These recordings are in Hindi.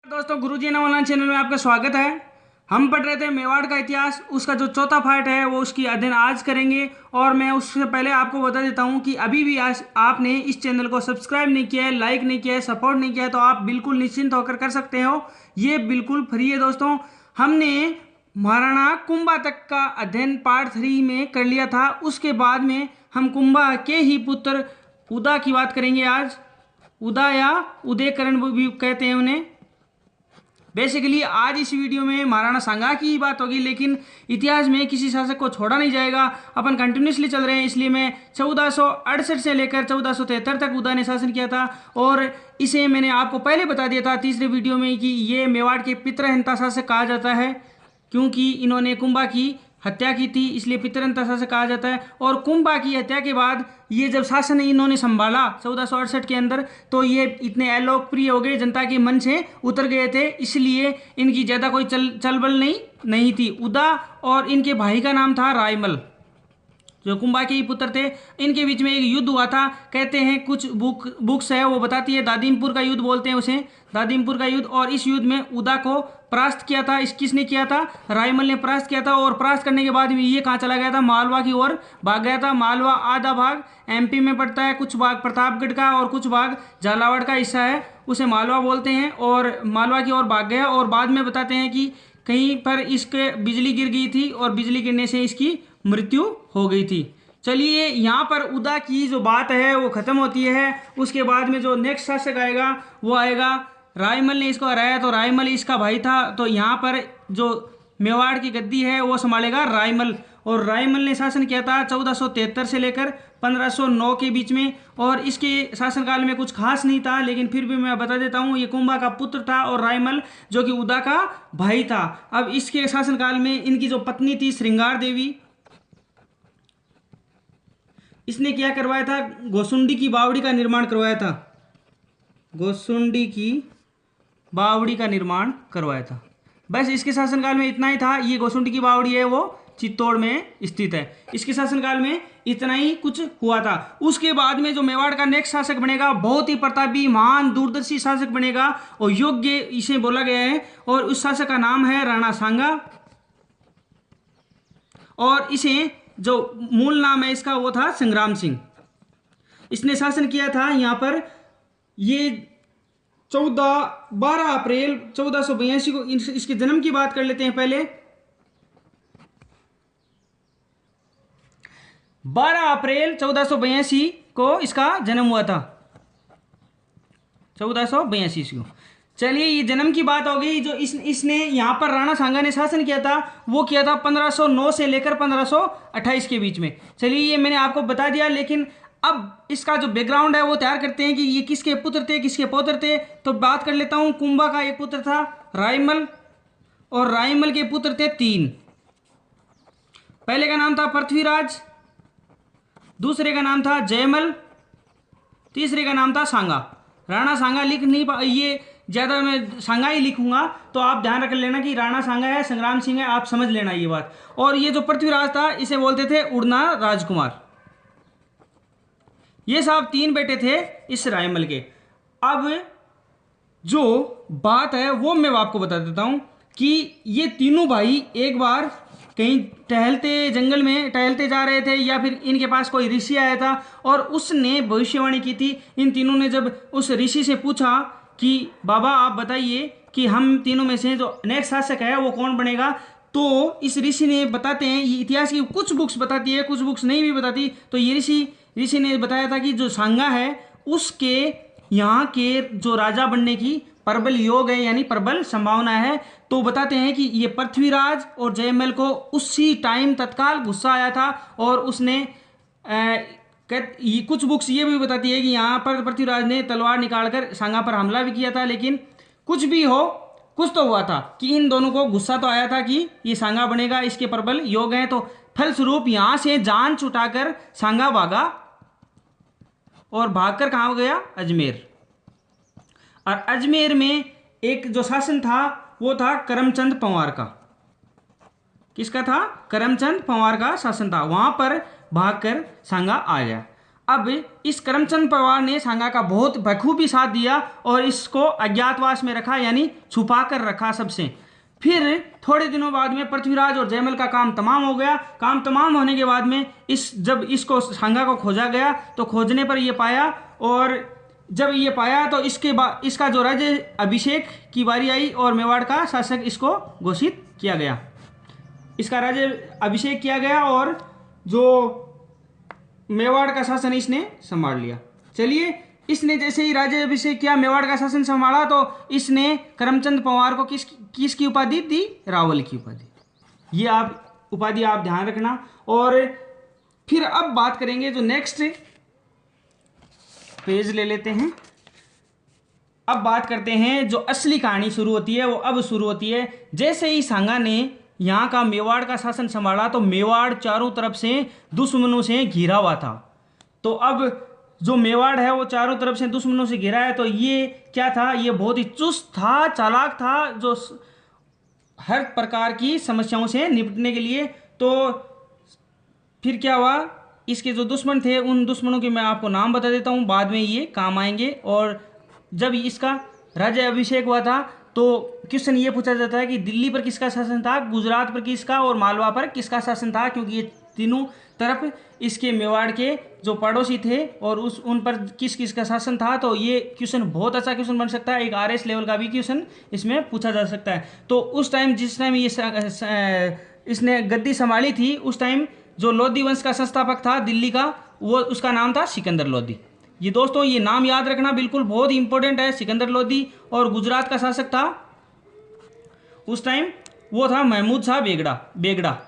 दोस्तों, गुरुजी ने ऑनलाइन चैनल में आपका स्वागत है। हम पढ़ रहे थे मेवाड़ का इतिहास, उसका जो चौथा पार्ट है वो उसकी अध्ययन आज करेंगे। और मैं उससे पहले आपको बता देता हूँ कि अभी भी आज आपने इस चैनल को सब्सक्राइब नहीं किया है, लाइक नहीं किया है, सपोर्ट नहीं किया है, तो आप बिल्कुल निश्चिंत होकर कर सकते हो। ये बिल्कुल फ्री है दोस्तों। हमने महाराणा कुंभा तक का अध्ययन पार्ट 3 में कर लिया था। उसके बाद में हम कुंभा के ही पुत्र उदा की बात करेंगे आज। उदा या उदयकरण भी कहते हैं उन्हें। बेसिकली आज इस वीडियो में महाराणा सांगा की ही बात होगी, लेकिन इतिहास में किसी शासक को छोड़ा नहीं जाएगा। अपन कंटिन्यूसली चल रहे हैं, इसलिए मैं 1468 से लेकर 1473 तक उदा ने शासन किया था। और इसे मैंने आपको पहले बता दिया था तीसरे वीडियो में कि ये मेवाड़ के पितृहंता शासक कहा जाता है, क्योंकि इन्होंने कुंभा की हत्या की थी, इसलिए पितृहंता शासक कहा जाता है। और कुंभा की हत्या के बाद ये जब शासन इन्होंने संभाला 1468 के अंदर, तो ये इतने अलोकप्रिय हो गए, जनता के मन से उतर गए थे, इसलिए इनकी ज़्यादा कोई चलबल नहीं थी। उदा और इनके भाई का नाम था रायमल, जो कुंभा के ही पुत्र थे। इनके बीच में एक युद्ध हुआ था। कहते हैं कुछ बुक्स है वो बताती है दादीमपुर का युद्ध बोलते हैं उसे, दादीमपुर का युद्ध। और इस युद्ध में उदा को परास्त किया था। किसने किया था? रायमल ने परास्त किया था। और परास्त करने के बाद ये कहाँ चला गया था? मालवा की ओर भाग गया था। मालवा आधा भाग एमपी में पड़ता है, कुछ भाग प्रतापगढ़ का और कुछ भाग झालावाड़ का हिस्सा है, उसे मालवा बोलते हैं। और मालवा की ओर भाग गया। और बाद में बताते हैं कि कहीं पर इसके बिजली गिर गई थी और बिजली गिरने से इसकी मृत्यु हो गई थी। चलिए, यहाँ पर उदा की जो बात है वो खत्म होती है। उसके बाद में जो नेक्स्ट शासक आएगा वो आएगा, रायमल ने इसको हराया, तो रायमल इसका भाई था। तो यहाँ पर जो मेवाड़ की गद्दी है वो संभालेगा रायमल। और रायमल ने शासन किया था 1473 से लेकर 1509 के बीच में। और इसके शासनकाल में कुछ खास नहीं था, लेकिन फिर भी मैं बता देता हूँ, ये कुंभा का पुत्र था और रायमल जो कि उदा का भाई था। अब इसके शासनकाल में इनकी जो पत्नी थी श्रृंगार देवी, इसने क्या करवाया था? गोसुंडी की बावड़ी का निर्माण करवाया था। गोसुंडी की बावड़ी का निर्माण करवाया था। बस इसके शासनकाल में इतना ही था। ये गोसुंडी की बावड़ी है वो चित्तौड़ में स्थित है। इसके शासनकाल में इतना ही कुछ हुआ था। उसके बाद में जो मेवाड़ का नेक्स्ट शासक बनेगा, बहुत ही प्रतापी महान दूरदर्शी शासक बनेगा और योग्य इसे बोला गया है। और उस शासक का नाम है राणा सांगा। और इसे जो मूल नाम है इसका वो था संग्राम सिंह। इसने शासन किया था यहाँ पर। ये 12 अप्रैल 1482 को इसके जन्म की बात कर लेते हैं पहले। 12 अप्रैल 1482 को इसका जन्म हुआ था, 1482 को। चलिए, ये जन्म की बात हो गई। जो इसने यहाँ पर राणा सांगा ने शासन किया था वो किया था 1509 से लेकर 1528 के बीच में। चलिए, ये मैंने आपको बता दिया, लेकिन अब इसका जो बैकग्राउंड है वो तैयार करते हैं कि ये किसके पुत्र थे, किसके पौत्र थे। तो बात कर लेता हूँ। कुंभा का एक पुत्र था रायमल, और रायमल के पुत्र थे 3। पहले का नाम था पृथ्वीराज, दूसरे का नाम था जयमल, तीसरे का नाम था सांगा। राणा सांगा लिख नहीं ये ज़्यादा मैं सांगा ही लिखूंगा, तो आप ध्यान रख लेना कि राणा सांगा है, संग्राम सिंह है, आप समझ लेना ये बात। और ये जो पृथ्वीराज था इसे बोलते थे उड़ना राजकुमार। ये साहब 3 बेटे थे इस रायमल के। अब जो बात है वो मैं आपको बता देता हूं कि ये तीनों भाई एक बार कहीं टहलते जंगल में टहलते जा रहे थे, या फिर इनके पास कोई ऋषि आया था और उसने भविष्यवाणी की थी। इन तीनों ने जब उस ऋषि से पूछा कि बाबा आप बताइए कि हम तीनों में से जो नेक्स्ट शासक है वो कौन बनेगा, तो इस ऋषि ने बताते हैं, ये इतिहास की कुछ बुक्स बताती है, कुछ बुक्स नहीं भी बताती। तो ये ऋषि ने बताया था कि जो सांगा है उसके यहाँ के जो राजा बनने की प्रबल योग है, यानी प्रबल संभावना है। तो बताते हैं कि ये पृथ्वीराज और जयमल को उसी टाइम तत्काल गुस्सा आया था, और उसने कुछ बुक्स ये भी बताती है कि यहाँ पर पृथ्वीराज ने तलवार निकालकर सांगा पर हमला भी किया था। लेकिन कुछ भी हो, कुछ तो हुआ था कि इन दोनों को गुस्सा तो आया था कि ये सांगा बनेगा, इसके प्रबल योग हैं। तो फलस्वरूप यहाँ से जान छुटाकर सांगा भागा, और भागकर कहाँ गया? अजमेर। और अजमेर में एक जो शासन था वो था करमचंद पंवार का। किसका था? करमचंद पंवार का शासन था। वहां पर भागकर सांगा आ गया। अब इस करमचंद पवार ने सांगा का बहुत बखूबी साथ दिया और इसको अज्ञातवास में रखा, यानी छुपा कर रखा सबसे। फिर थोड़े दिनों बाद में पृथ्वीराज और जयमल का काम तमाम हो गया। काम तमाम होने के बाद में जब इसको सांगा को खोजा गया तो खोजने पर ये पाया, और जब ये पाया तो इसके बाद इसका जो राज्य अभिषेक की बारी आई और मेवाड़ का शासक इसको घोषित किया गया। इसका राज्य अभिषेक किया गया और जो मेवाड़ का शासन इसने संभाल लिया। चलिए, इसने जैसे ही राज्य अभिषेक किया, मेवाड़ का शासन संभाला, तो इसने करमचंद पवार को किसकी उपाधि दी? रावल की उपाधि। ये आप उपाधि आप ध्यान रखना। और फिर अब बात करेंगे, जो नेक्स्ट पेज ले लेते हैं। अब बात करते हैं जो असली कहानी शुरू होती है, वो अब शुरू होती है जैसे ही सांगा ने यहाँ का मेवाड़ का शासन संभाला तो मेवाड़ चारों तरफ से दुश्मनों से घिरा हुआ था। तो अब जो मेवाड़ है वो चारों तरफ से दुश्मनों से घिरा है, तो ये क्या था? ये बहुत ही चुस्त था, चालाक था, जो हर प्रकार की समस्याओं से निपटने के लिए। तो फिर क्या हुआ, इसके जो दुश्मन थे उन दुश्मनों के मैं आपको नाम बता देता हूँ, बाद में ये काम आएंगे। और जब इसका राज्य अभिषेक हुआ था तो क्वेश्चन ये पूछा जाता है कि दिल्ली पर किसका शासन था, गुजरात पर किसका और मालवा पर किसका शासन था, क्योंकि ये तीनों तरफ इसके मेवाड़ के जो पड़ोसी थे और उन पर किस किस का शासन था। तो ये क्वेश्चन बहुत अच्छा क्वेश्चन बन सकता है, एक आरएस लेवल का भी क्वेश्चन इसमें पूछा जा सकता है। तो उस टाइम जिस टाइम ये इसने गद्दी संभाली थी, उस टाइम जो लोधी वंश का संस्थापक था दिल्ली का, वो उसका नाम था सिकंदर लोधी। ये दोस्तों ये नाम याद रखना बिल्कुल बहुत इंपॉर्टेंट है, सिकंदर लोधी। और गुजरात का शासक था उस टाइम, वो था महमूद शाह बेगड़ा।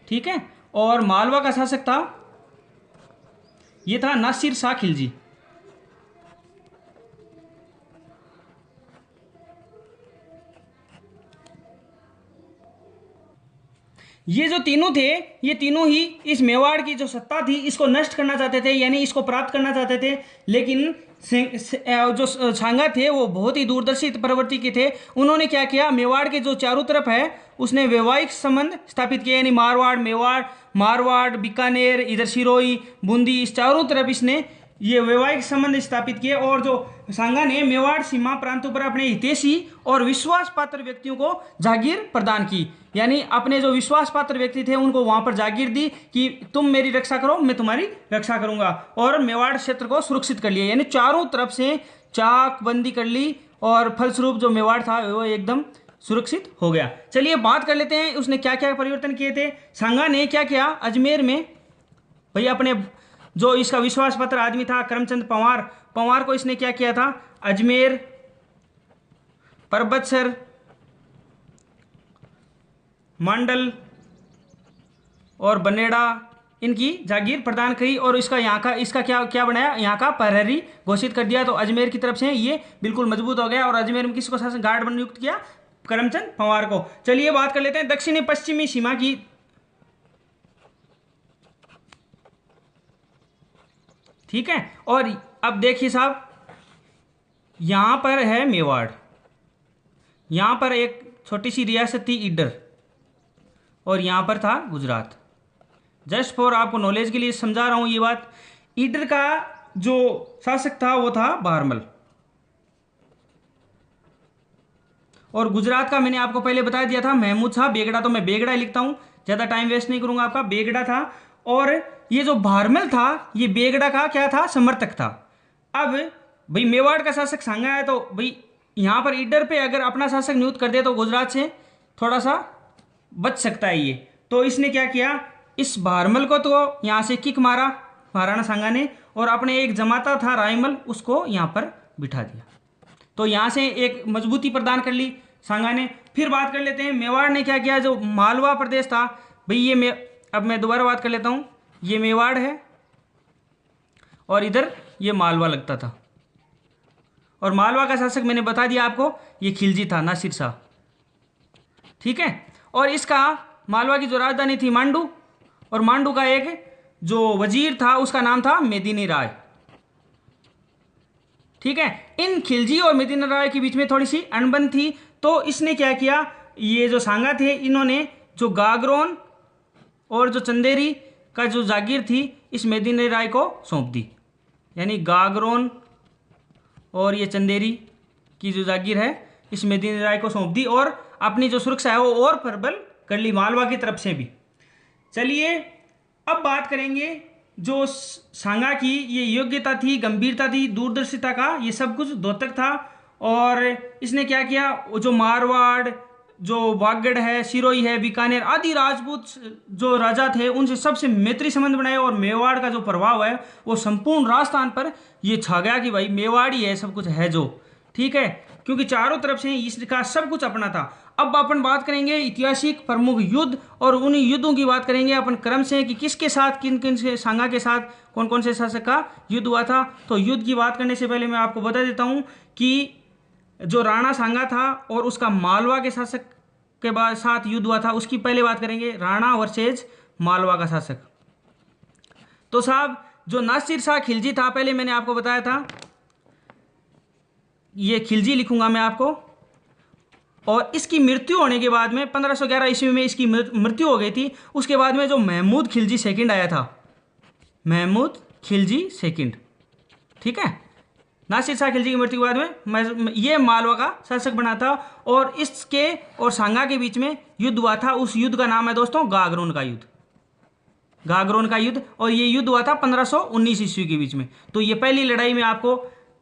ठीक है। और मालवा का शासक था, ये था नासिर शाह खिलजी। ये जो तीनों थे, ये तीनों ही इस मेवाड़ की जो सत्ता थी इसको नष्ट करना चाहते थे, यानी इसको प्राप्त करना चाहते थे। लेकिन जो सांगा थे वो बहुत ही दूरदर्शी प्रवृत्ति के थे। उन्होंने क्या किया, मेवाड़ के जो चारों तरफ है उसने वैवाहिक संबंध स्थापित किए, यानी मारवाड़, बीकानेर, इधर सिरोही, बूंदी, इस चारों तरफ इसने ये वैवाहिक संबंध स्थापित किए। और जो सांगा ने मेवाड़ सीमा प्रांतों पर अपने हितैषी और विश्वास पात्र व्यक्तियों को जागीर प्रदान की, यानी अपने जो विश्वास पात्र व्यक्ति थे उनको वहां पर जागीर दी कि तुम मेरी रक्षा करो, मैं तुम्हारी रक्षा करूंगा। और मेवाड़ क्षेत्र को सुरक्षित कर लिया, यानी चारों तरफ से चाकबंदी कर ली और फलस्वरूप जो मेवाड़ था वो एकदम सुरक्षित हो गया। चलिए बात कर लेते हैं उसने क्या क्या परिवर्तन किए थे। सांगा ने क्या किया, अजमेर में भैया अपने जो इसका विश्वास पात्र आदमी था करमचंद पवार को इसने क्या किया था, अजमेर, परबतसर, मंडल और बनेड़ा इनकी जागीर प्रदान करी और इसका क्या बनाया, यहाँ का प्रहरी घोषित कर दिया। तो अजमेर की तरफ से ये बिल्कुल मजबूत हो गया और अजमेर में किसको शासन गार्ड नियुक्त किया, करमचंद पवार को। चलिए बात कर लेते हैं दक्षिणी पश्चिमी सीमा की। ठीक है। और अब देखिए साहब, यहां पर है मेवाड़, यहां पर एक छोटी सी रियासत थी ईडर, और यहां पर था गुजरात। जस्ट फॉर आपको नॉलेज के लिए समझा रहा हूं ये बात। ईडर का जो शासक था वो था बहरमल, और गुजरात का मैंने आपको पहले बता दिया था महमूद शाह बेगड़ा। तो मैं बेगड़ा लिखता हूं, ज्यादा टाइम वेस्ट नहीं करूंगा आपका, बेगड़ा था। और ये जो बहरमल था ये बेगड़ा का क्या था, समर्थक था। अब भाई मेवाड़ का शासक सांगा है, तो भाई यहाँ पर ईडर पे अगर अपना शासक नियुक्त कर दे तो गुजरात से थोड़ा सा बच सकता है ये। तो इसने क्या किया, इस बहरमल को तो यहाँ से किक मारा महाराणा सांगा ने, और अपने एक जमाता था रायमल उसको यहाँ पर बिठा दिया। तो यहाँ से एक मजबूती प्रदान कर ली सांगा ने। फिर बात कर लेते हैं मेवाड़ ने क्या किया, जो मालवा प्रदेश था भाई ये अब मैं दोबारा बात कर लेता हूँ, ये मेवाड़ है और इधर ये मालवा लगता था। और मालवा का शासक मैंने बता दिया आपको, ये खिलजी था, नासिर शाह। ठीक है। और इसका मालवा की जो राजधानी थी मांडू, और मांडू का एक जो वजीर था उसका नाम था मेदिनी राय। ठीक है। इन खिलजी और मेदिनी राय के बीच में थोड़ी सी अनबन थी, तो इसने क्या किया, ये जो सांगा थे इन्होंने जो गागरोन और जो चंदेरी का जो जागीर थी इस मेदिनी राय को सौंप दी। यानी गागरोन और ये चंदेरी की जो जागीर है इस मेदिनी राय को सौंप दी और अपनी जो सुरक्षा है वो और प्रबल कर ली मालवा की तरफ से भी। चलिए अब बात करेंगे जो सांगा की ये योग्यता थी, गंभीरता थी, दूरदर्शिता का ये सब कुछ द्योतक था। और इसने क्या किया, जो मारवाड़, जो बागड़ है, सिरोही है, बीकानेर आदि राजपूत जो राजा थे उनसे सबसे मैत्री संबंध बनाए और मेवाड़ का जो प्रभाव है वो संपूर्ण राजस्थान पर ये छा गया कि भाई मेवाड़ी है सब कुछ है जो, ठीक है, क्योंकि चारों तरफ से इसका सब कुछ अपना था। अब अपन बात करेंगे ऐतिहासिक प्रमुख युद्ध और उन युद्धों की बात करेंगे अपन क्रम से कि किसके साथ, किन किन से, सांगा के साथ कौन कौन से शासक का युद्ध हुआ था। तो युद्ध की बात करने से पहले मैं आपको बता देता हूँ कि जो राणा सांगा था और उसका मालवा के शासक के बाद साथ युद्ध हुआ था उसकी पहले बात करेंगे, राणा वर्सेज मालवा का शासक। तो साहब जो नासिर शाह खिलजी था, पहले मैंने आपको बताया था, ये खिलजी लिखूंगा मैं आपको, और इसकी मृत्यु होने के बाद में 1511 ईस्वी में इसकी मृत्यु हो गई थी। उसके बाद में जो महमूद खिलजी सेकंड आया था, महमूद खिलजी सेकंड, ठीक है, नासिर शाह खिलजी की मृत्यु के बाद में ये मालवा का शासक बना था और इसके और सांगा के बीच में युद्ध हुआ था। उस युद्ध का नाम है दोस्तों गागरोन का युद्ध, गागरोन का युद्ध, और ये युद्ध हुआ था 1519 ईस्वी के बीच में। तो ये पहली लड़ाई में आपको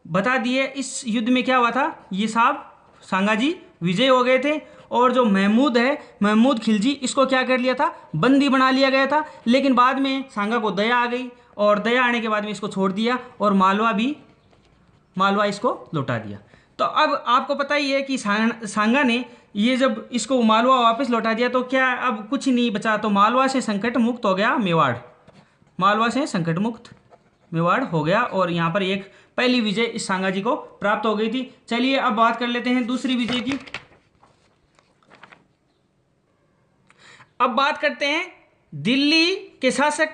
बता दिए। इस युद्ध में क्या हुआ था, ये साहब सांगा जी विजय हो गए थे और जो महमूद है, महमूद खिलजी, इसको क्या कर लिया था, बंदी बना लिया गया था। लेकिन बाद में सांगा को दया आ गई और दया आने के बाद में इसको छोड़ दिया और मालवा इसको लौटा दिया। तो अब आपको पता ही है कि सांगा ने ये जब इसको मालवा वापस लौटा दिया तो क्या अब कुछ नहीं बचा, तो मालवा से संकट मुक्त हो गया मेवाड़, मालवा से संकट मुक्त मेवाड़ हो गया और यहाँ पर एक पहली विजय इस सांगा जी को प्राप्त हो गई थी। चलिए अब बात कर लेते हैं दूसरी विजय की। अब बात करते हैं दिल्ली के शासक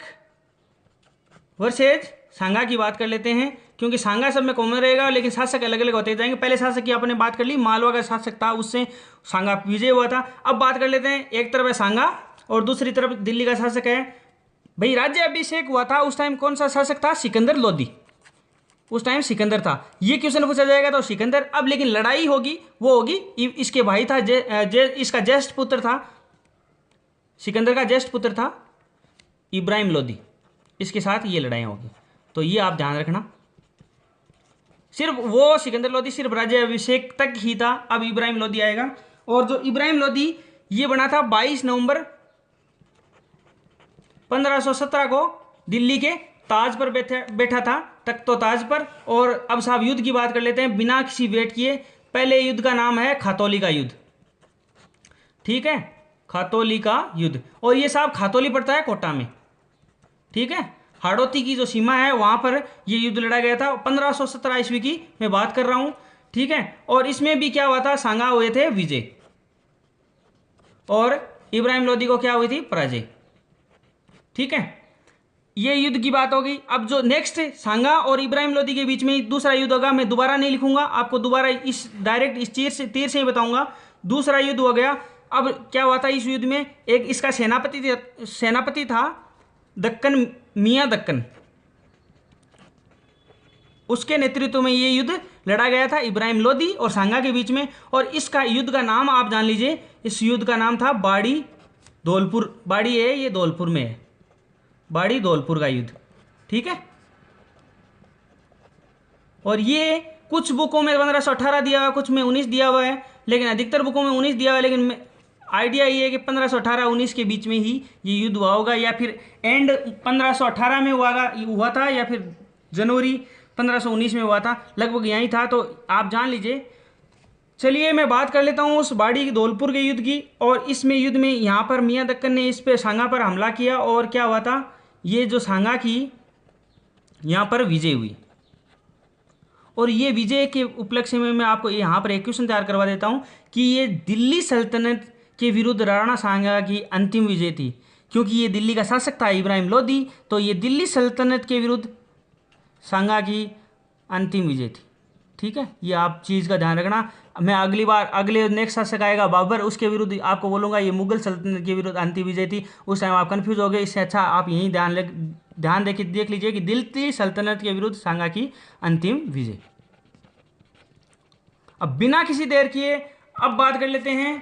वर्सेज सांगा की बात कर लेते हैं, क्योंकि सांगा सब में कॉमन रहेगा लेकिन शासक अलग अलग होते जाएंगे। पहले शासक की आपने बात कर ली, मालवा का शासक था, उससे सांगा विजय हुआ था। अब बात कर लेते हैं, एक तरफ है सांगा और दूसरी तरफ दिल्ली का शासक है। भाई राज्य अभिषेक हुआ था उस टाइम कौन सा शासक था, सिकंदर लोदी, उस टाइम सिकंदर था। ये क्वेश्चन पूछा जाएगा तो सिकंदर। अब लेकिन लड़ाई होगी वो होगी, इसके भाई था इसका ज्येष्ठ पुत्र था, सिकंदर का ज्येष्ठ पुत्र था इब्राहिम लोदी, इसके साथ ये लड़ाई होगी। तो ये आप ध्यान रखना, सिर्फ वो सिकंदर लोदी सिर्फ राज्य अभिषेक तक ही था। अब इब्राहिम लोदी आएगा और जो इब्राहिम लोदी ये बना था 22 नवंबर 1517 को दिल्ली के ताज पर बैठा था, तख्तो ताज पर। और अब साहब युद्ध की बात कर लेते हैं बिना किसी वेट किए। पहले युद्ध का नाम है खातौली का युद्ध, ठीक है, खातौली का युद्ध। और ये साहब खातौली पड़ता है कोटा में, ठीक है, हाड़ौती की जो सीमा है वहां पर ये युद्ध लड़ा गया था। 1517 ईस्वी की मैं बात कर रहा हूं, ठीक है। और इसमें भी क्या हुआ था, सांगा हुए थे विजय और इब्राहिम लोदी को क्या हुई थी, पराजय, ठीक है। ये युद्ध की बात होगी। अब जो नेक्स्ट सांगा और इब्राहिम लोदी के बीच में दूसरा युद्ध होगा, मैं दोबारा नहीं लिखूंगा, आपको दोबारा इस डायरेक्ट इस तीर से ही बताऊंगा। दूसरा युद्ध हो गया। अब क्या हुआ था इस युद्ध में, एक इसका सेनापति था दक्कन, मियाँ दक्कन, उसके नेतृत्व में ये युद्ध लड़ा गया था इब्राहिम लोदी और सांगा के बीच में। और इसका युद्ध का नाम आप जान लीजिए, इस युद्ध का नाम था बाड़ी धौलपुर। बाड़ी है ये धौलपुर में है, बाड़ी धौलपुर का युद्ध, ठीक है। और ये कुछ बुकों में 1518 दिया हुआ है, कुछ में 19 दिया हुआ है, लेकिन अधिकतर बुकों में 19 दिया हुआ है। लेकिन आइडिया ये है कि 1518-19 के बीच में ही ये युद्ध हुआ होगा, या फिर एंड 1518 में हुआ था या फिर जनवरी 1519 में हुआ था, लगभग यही था। तो आप जान लीजिए। चलिए मैं बात कर लेता हूँ उस बाड़ी धौलपुर के युद्ध की। और इसमें युद्ध में यहाँ पर मियाँ दक्कन ने इस पे सांगा पर हमला किया और क्या हुआ था, ये जो सांगा की यहाँ पर विजय हुई। और ये विजय के उपलक्ष्य में मैं आपको यहाँ पर एक क्वेश्चन तैयार करवा देता हूँ कि ये दिल्ली सल्तनत के विरुद्ध राणा सांगा की अंतिम विजय थी, क्योंकि ये दिल्ली का शासक था इब्राहिम लोदी, तो ये दिल्ली सल्तनत के विरुद्ध सांगा की अंतिम विजय थी, ठीक है, ये आप चीज़ का ध्यान रखना। मैं अगली बार अगले नेक्स्ट शासक आएगा बाबर, उसके विरुद्ध आपको बोलूँगा ये मुगल सल्तनत के विरुद्ध अंतिम विजय थी। उस टाइम आप कंफ्यूज हो गए, इससे अच्छा आप यहीं ध्यान देख लीजिए कि दिल्ली सल्तनत के विरुद्ध सांगा की अंतिम विजय। अब बिना किसी देर किए अब बात कर लेते हैं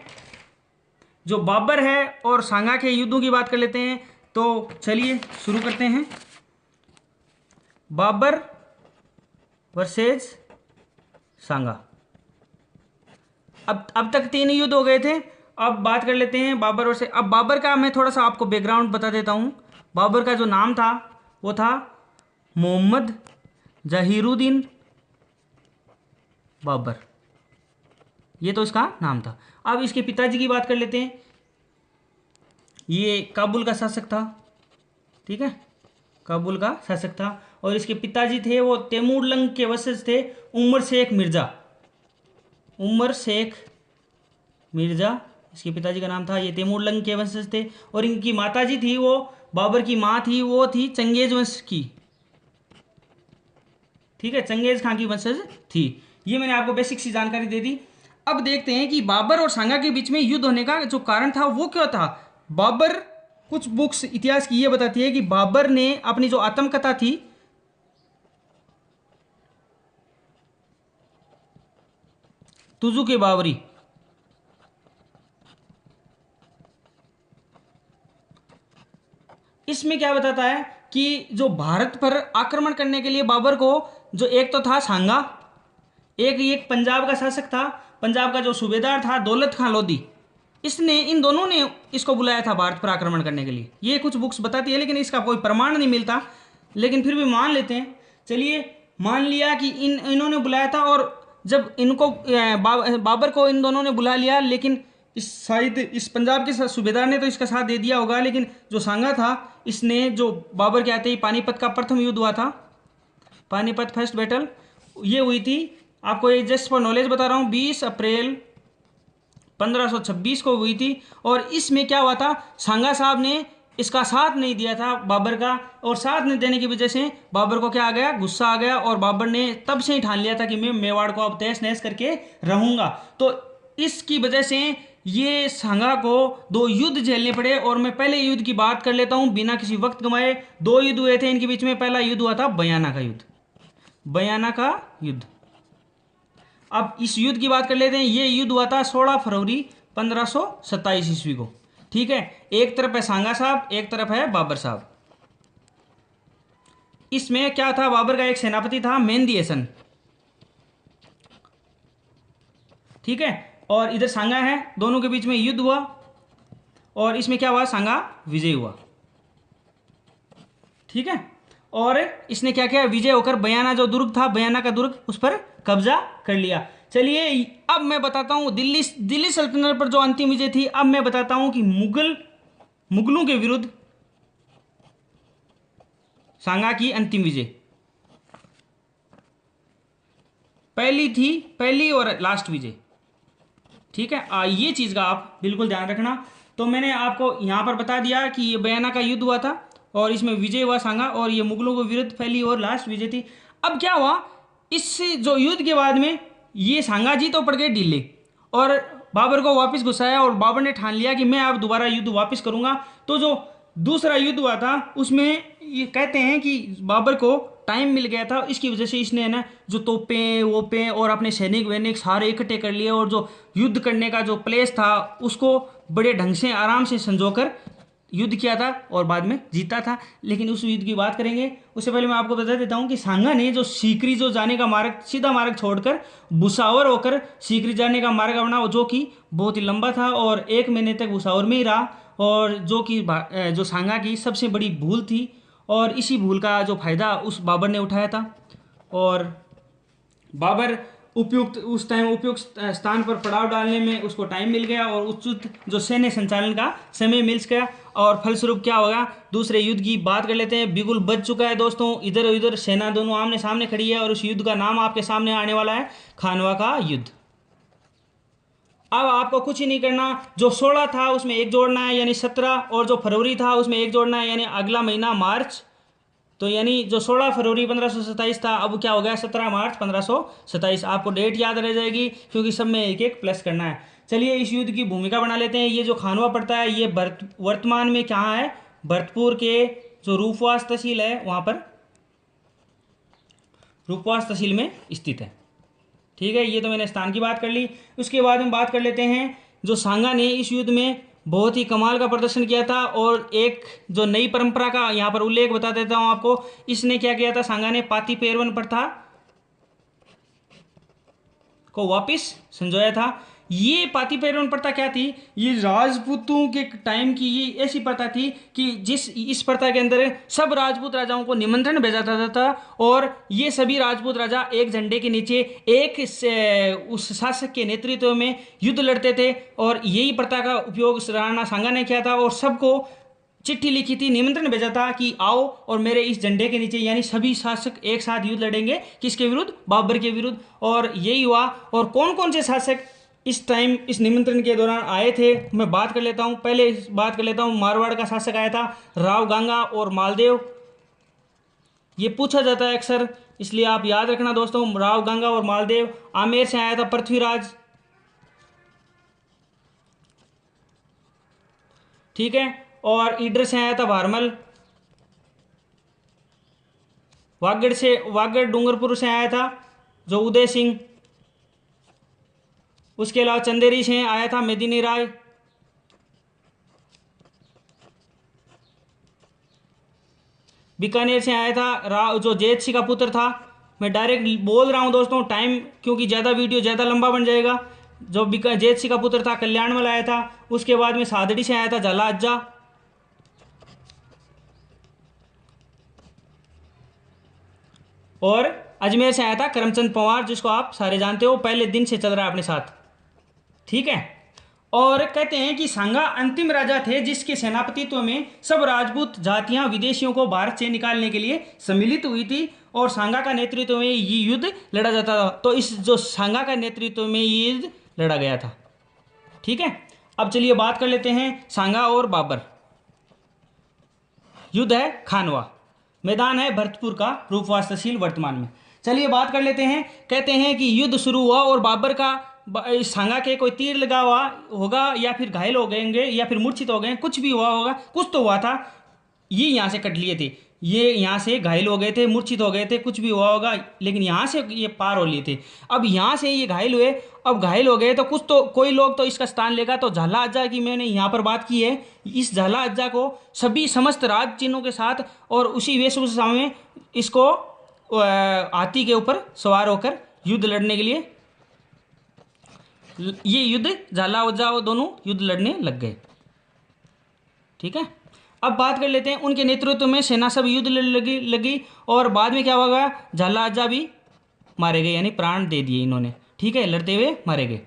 जो बाबर है और सांगा के युद्धों की बात कर लेते हैं। तो चलिए शुरू करते हैं। बाबर वर्सेज सांगा। अब तक 3 युद्ध हो गए थे। अब बात कर लेते हैं बाबर वर्सेज। अब बाबर का मैं थोड़ा सा आपको बैकग्राउंड बता देता हूँ। बाबर का जो नाम था वो था मोहम्मद जहीरुद्दीन बाबर, ये तो इसका नाम था। अब इसके पिताजी की बात कर लेते हैं। ये काबुल का शासक था, ठीक है, काबुल का शासक था। और इसके पिताजी थे वो तैमूरलंग के वंशज थे, उमर शेख मिर्ज़ा। उमर शेख मिर्ज़ा इसके पिताजी का नाम था। ये तैमूरलंग के वंशज थे। और इनकी माताजी थी वो बाबर की माँ थी, वो थी चंगेज वंश की, ठीक है, चंगेज खां की वंशज थी। ये मैंने आपको बेसिक सी जानकारी दे दी। अब देखते हैं कि बाबर और सांगा के बीच में युद्ध होने का जो कारण था वो क्या था। बाबर, कुछ बुक्स इतिहास की ये बताती है कि बाबर ने अपनी जो आत्मकथा थी, तुजु के बावरी, इसमें क्या बताता है कि जो भारत पर आक्रमण करने के लिए बाबर को, जो एक तो था सांगा, एक पंजाब का शासक था, पंजाब का जो सूबेदार था दौलत खां लोधी, इसने, इन दोनों ने इसको बुलाया था भारत पर आक्रमण करने के लिए। ये कुछ बुक्स बताती है, लेकिन इसका कोई प्रमाण नहीं मिलता, लेकिन फिर भी मान लेते हैं। चलिए मान लिया कि इन्होंने बुलाया था। और जब इनको बाबर को इन दोनों ने बुला लिया, लेकिन शायद इस पंजाब के सूबेदार ने तो इसका साथ दे दिया होगा, लेकिन जो सांगा था इसने, जो बाबर के आते ही पानीपत का प्रथम युद्ध हुआ था, पानीपत फर्स्ट बैटल, ये हुई थी। आपको ये जस्ट फॉर नॉलेज बता रहा हूँ, 20 अप्रैल 1526 को हुई थी। और इसमें क्या हुआ था, सांगा साहब ने इसका साथ नहीं दिया था बाबर का, और साथ नहीं देने की वजह से बाबर को क्या आ गया, गुस्सा आ गया। और बाबर ने तब से ही ठान लिया था कि मैं मेवाड़ को अब तहस नहस करके रहूंगा। तो इसकी वजह से ये सांगा को 2 युद्ध झेलने पड़े। और मैं पहले युद्ध की बात कर लेता हूं बिना किसी वक्त गंवाए। 2 युद्ध हुए थे इनके बीच में। पहला युद्ध हुआ था बयाना का युद्ध, बयाना का युद्ध। अब इस युद्ध की बात कर लेते हैं। ये युद्ध हुआ था 16 फरवरी 1527 ईस्वी को, ठीक है। एक तरफ है सांगा साहब, एक तरफ है बाबर साहब। इसमें क्या था, बाबर का एक सेनापति था मेहंदी हसन, ठीक है, और इधर सांगा है। दोनों के बीच में युद्ध हुआ और इसमें क्या हुआ, सांगा विजय हुआ, ठीक है। और इसने क्या किया, विजय होकर बयाना जो दुर्ग था, बयाना का दुर्ग, उस पर कब्जा कर लिया। चलिए अब मैं बताता हूं दिल्ली सल्तनत पर जो अंतिम विजय थी। अब मैं बताता हूं कि मुगलों के विरुद्ध सांगा की अंतिम विजय पहली और लास्ट विजय, ठीक है। ये चीज़ का आप बिल्कुल ध्यान रखना। तो मैंने आपको यहाँ पर बता दिया कि ये बयाना का युद्ध हुआ था और इसमें विजय हुआ सांगा, और ये मुगलों के विरुद्ध पहली और लास्ट विजय थी। अब क्या हुआ, इस जो युद्ध के बाद में ये सांगा जी तो पड़ गए ढीले और बाबर को वापस घुसाया। और बाबर ने ठान लिया कि मैं अब दोबारा युद्ध वापस करूंगा। तो जो दूसरा युद्ध हुआ था उसमें ये कहते हैं कि बाबर को टाइम मिल गया था, इसकी वजह से इसने ना जो तोपें वोपें और अपने सैनिक वैनिक सारे इकट्ठे कर लिए, और जो युद्ध करने का जो प्लेस था उसको बड़े ढंग से आराम से संजोकर युद्ध किया था और बाद में जीता था। लेकिन उस युद्ध की बात करेंगे उससे पहले मैं आपको बता देता हूं कि सांगा ने जो सीकरी जो जाने का मार्ग, सीधा मार्ग छोड़कर भुसावर होकर सीकरी जाने का मार्ग अपना, जो कि बहुत ही लंबा था और 1 महीने तक भुसावर में ही रहा, और जो कि जो सांगा की सबसे बड़ी भूल थी। और इसी भूल का जो फायदा उस बाबर ने उठाया था। और बाबर उस टाइम उपयुक्त स्थान पर पड़ाव डालने में उसको टाइम मिल गया और उचित जो सैन्य संचालन का समय मिल गया। और फलस्वरूप क्या होगा, दूसरे युद्ध की बात कर लेते हैं। बिगुल बज चुका है दोस्तों, इधर उधर सेना दोनों आमने सामने खड़ी है और उस युद्ध का नाम आपके सामने आने वाला है खानवा का युद्ध। अब आपको कुछ ही नहीं करना, जो 16 था उसमें 1 जोड़ना है यानी 17, और जो फरवरी था उसमें 1 जोड़ना है यानी अगला महीना मार्च तो यानी जो 16 फरवरी 1527 था, अब क्या हो गया 17 मार्च 1527। आपको डेट याद रह जाएगी क्योंकि सब में एक एक प्लस करना है। चलिए इस युद्ध की भूमिका बना लेते हैं। ये जो खानवा पड़ता है ये वर्तमान में कहाँ है, भरतपुर के जो रूपवास तहसील है वहाँ पर, रूपवास तहसील में स्थित है। ठीक है, ये तो मैंने स्थान की बात कर ली। उसके बाद हम बात कर लेते हैं जो सांगा ने इस युद्ध में बहुत ही कमाल का प्रदर्शन किया था, और एक जो नई परंपरा का यहाँ पर उल्लेख बता देता हूँ आपको। इसने क्या किया था, सांगा ने पाती पेरवन प्रथा को वापस संजोया था। ये पाती पेरवन प्रथा क्या थी, ये राजपूतों के टाइम की ये ऐसी प्रथा थी कि इस प्रथा के अंदर सब राजपूत राजाओं को निमंत्रण भेजा जाता था, और ये सभी राजपूत राजा एक झंडे के नीचे उस शासक के नेतृत्व में युद्ध लड़ते थे। और यही प्रथा का उपयोग राणा सांगा ने किया था, और सबको चिट्ठी लिखी थी, निमंत्रण भेजा था कि आओ और मेरे इस झंडे के नीचे, यानी सभी शासक एक साथ युद्ध लड़ेंगे, किसके विरुद्ध, बाबर के विरुद्ध। और यही हुआ। और कौन कौन से शासक इस टाइम इस निमंत्रण के दौरान आए थे मैं बात कर लेता हूँ। पहले बात कर लेता हूँ, मारवाड़ का शासक आया था राव गांगा और मालदेव। ये पूछा जाता है अक्सर, इसलिए आप याद रखना दोस्तों, राव गांगा और मालदेव। आमेर से आया था पृथ्वीराज। ठीक है, और ईडर से आया था भारमल। वागड़ डूंगरपुर से आया था जो उदय सिंह। उसके अलावा चंदेरी से आया था मेदिनी राय। बीकानेर से आया था राव जो जैत सिंह का पुत्र था। मैं डायरेक्ट बोल रहा हूं दोस्तों, टाइम क्योंकि ज़्यादा वीडियो ज़्यादा लंबा बन जाएगा। जो जैत सिंह का पुत्र था कल्याणमल आया था। उसके बाद में सादड़ी से आया था झाला अज्जा। और अजमेर से आया था करमचंद पवार, जिसको आप सारे जानते हो, पहले दिन से चल रहा है अपने साथ। ठीक है, और कहते हैं कि सांगा अंतिम राजा थे जिसके सेनापतित्व में सब राजपूत जातियां विदेशियों को भारत से निकालने के लिए सम्मिलित हुई थी, और सांगा का नेतृत्व में ये युद्ध लड़ा जाता था। तो इस जो सांगा का नेतृत्व में ये युद्ध लड़ा गया था। ठीक है, अब चलिए बात कर लेते हैं सांगा और बाबर। युद्ध है खानवा, मैदान है भरतपुर का, रूपवास तहसील वर्तमान में। चलिए बात कर लेते हैं। कहते हैं कि युद्ध शुरू हुआ और बाबर का सांगा के कोई तीर लगा हुआ होगा, या फिर घायल हो गएंगे, या फिर मूर्छित हो गए, कुछ भी हुआ होगा, कुछ तो हुआ था। ये यहाँ से कट लिए थे, ये यहाँ से घायल हो गए थे, मूर्छित हो गए थे, कुछ भी हुआ होगा, लेकिन यहाँ से ये पार हो लिए थे। अब यहाँ से ये घायल हुए, अब घायल हो गए तो कुछ तो कोई लोग तो इसका स्थान लेगा। तो झाला अज्जा की मैंने यहाँ पर बात की है। इस झाला अज्जा को सभी समस्त राज चिन्हों के साथ और उसी वेशभूषा में इसको हाथी के ऊपर सवार होकर युद्ध लड़ने के लिए, ये युद्ध झाला अज्जा वो दोनों युद्ध लड़ने लग गए। ठीक है, अब बात कर लेते हैं उनके नेतृत्व में सेना सब युद्ध लगी, और बाद में क्या होगा, झाला अज्जा भी मारे गए, यानी प्राण दे दिए इन्होंने। ठीक है, लड़ते हुए मारे गए।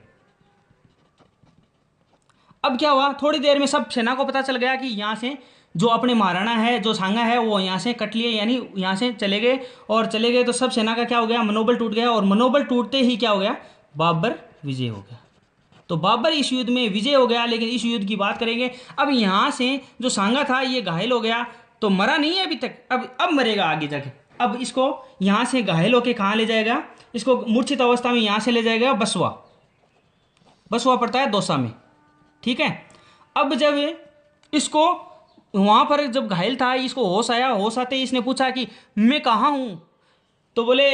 अब क्या हुआ, थोड़ी देर में सब सेना को पता चल गया कि यहाँ से जो अपने महाराणा है, जो सांगा है, वो यहाँ से कट लिए, यानी यहाँ से चले गए। और चले गए तो सब सेना का क्या हो गया, मनोबल टूट गया। और मनोबल टूटते ही क्या हो गया, बाबर विजय हो गया। तो बाबर इस युद्ध में विजय हो गया। लेकिन इस युद्ध की बात करेंगे। अब यहाँ से जो सांगा था ये घायल हो गया, तो मरा नहीं है अभी तक, अब मरेगा आगे जाके। अब इसको यहाँ से घायल होके कहाँ ले जाएगा, इसको मूर्छित अवस्था में यहाँ से ले जाएगा बसवा। बसवा पड़ता है दौसा में। ठीक है, अब जब इसको वहाँ पर जब घायल था, इसको होश आया, होश आते ही इसने पूछा कि मैं कहाँ हूँ। तो बोले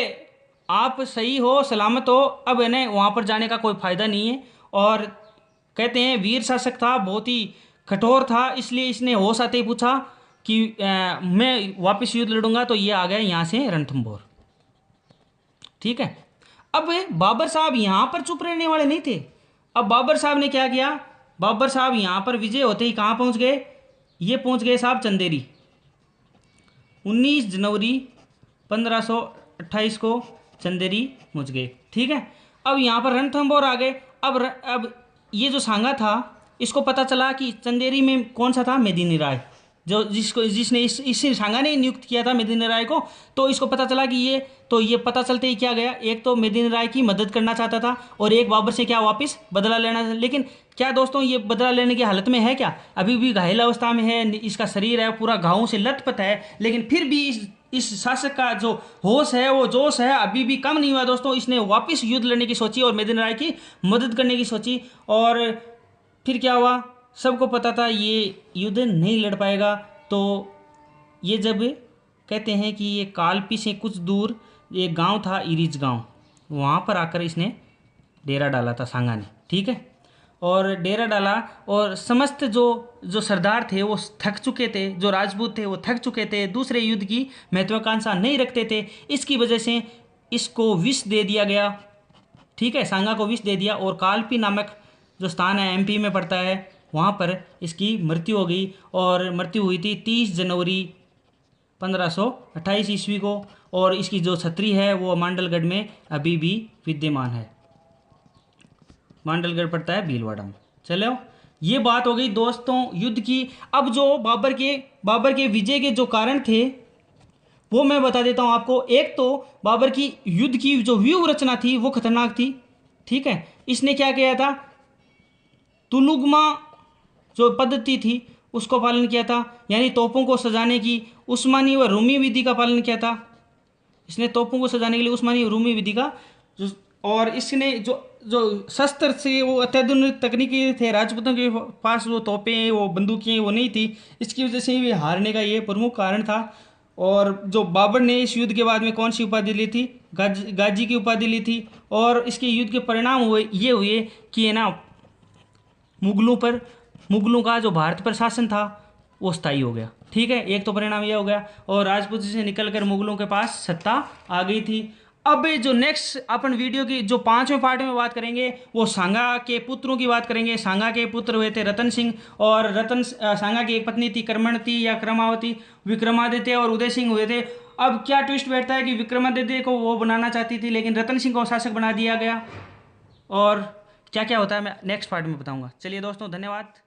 आप सही हो, सलामत हो, अब है ना वहाँ पर जाने का कोई फ़ायदा नहीं है। और कहते हैं वीर शासक था, बहुत ही कठोर था, इसलिए इसने होश आते ही पूछा कि मैं वापस युद्ध लड़ूंगा। तो ये आ गया यहाँ से रणथंभौर। ठीक है, अब बाबर साहब यहाँ पर चुप रहने वाले नहीं थे। अब बाबर साहब ने क्या किया, बाबर साहब यहाँ पर विजय होते ही कहाँ पहुँच गए, ये पहुँच गए साहब चंदेरी। 19 जनवरी 1528 को चंदेरी पहुँच गए। ठीक है, अब यहाँ पर रणथंभौर आ गए। अब ये जो सांगा था, इसको पता चला कि चंदेरी में कौन सा था, मेदिनी राय, जो जिसने इस सांगा ने नियुक्त किया था मेदिनी राय को। तो इसको पता चला कि ये पता चलते ही क्या गया, एक तो मेदिनी राय की मदद करना चाहता था, और एक बाबर से क्या वापस बदला लेना था। लेकिन क्या दोस्तों, ये बदला लेने की हालत में है क्या, अभी भी घायल अवस्था में है, इसका शरीर है पूरा घावों से लथपथ है। लेकिन फिर भी इस शासक का जो होश है, वो जोश है, अभी भी कम नहीं हुआ दोस्तों। इसने वापस युद्ध लड़ने की सोची और मेदिनी राय की मदद करने की सोची। और फिर क्या हुआ, सबको पता था ये युद्ध नहीं लड़ पाएगा। तो ये जब कहते हैं कि ये कालपी से कुछ दूर एक गांव था, इरिज गांव, वहाँ पर आकर इसने डेरा डाला था सांगा ने, ठीक है। और डेरा डाला और समस्त जो जो सरदार थे वो थक चुके थे, जो राजपूत थे वो थक चुके थे, दूसरे युद्ध की महत्वाकांक्षा नहीं रखते थे। इसकी वजह से इसको विष दे दिया गया, ठीक है, सांगा को विष दे दिया। और कालपी नामक जो स्थान है एमपी में पड़ता है, वहाँ पर इसकी मृत्यु हो गई। और मृत्यु हुई थी 30 जनवरी 1528 ईस्वी को। और इसकी जो छतरी है वो मांडलगढ़ में अभी भी विद्यमान है। मांडलगढ़ पड़ता है भीलवाड़ा में। चलो, ये बात हो गई दोस्तों युद्ध की। अब जो बाबर के विजय के जो कारण थे वो मैं बता देता हूँ आपको। एक तो बाबर की युद्ध की जो व्यूह रचना थी वो खतरनाक थी, ठीक है। इसने क्या किया था, तुलुगमा जो पद्धति थी उसको पालन किया था, यानी तोपों को सजाने की उस्मानी व रूमी विधि का पालन किया था। इसने तोपों को सजाने के लिए उस्मानी और रूमी विधि का जो, और इसने जो जो शस्त्र से वो अत्याधुनिक तकनीकी थे, राजपूतों के पास वो तोपें वो बंदूकें वो नहीं थी। इसकी वजह से भी हारने का ये प्रमुख कारण था। और जो बाबर ने इस युद्ध के बाद में कौन सी उपाधि ली थी, गाजी की उपाधि ली थी। और इसके युद्ध के परिणाम हुए कि है ना, मुगलों का जो भारत पर शासन था वो स्थायी हो गया, ठीक है। एक तो परिणाम यह हो गया। और राजपूत से निकलकर मुगलों के पास सत्ता आ गई थी। अब जो नेक्स्ट अपन वीडियो की जो 5वें पार्ट में बात करेंगे वो सांगा के पुत्रों की बात करेंगे। सांगा के पुत्र हुए थे रतन सिंह, और सांगा की एक पत्नी थी कर्मणती या क्रमावती। विक्रमादित्य और उदय सिंह हुए थे। अब क्या ट्विस्ट बैठता है कि विक्रमादित्य को वो बनाना चाहती थी लेकिन रतन सिंह को शासक बना दिया गया। और क्या क्या होता है मैं नेक्स्ट पार्ट में बताऊंगा। चलिए दोस्तों, धन्यवाद।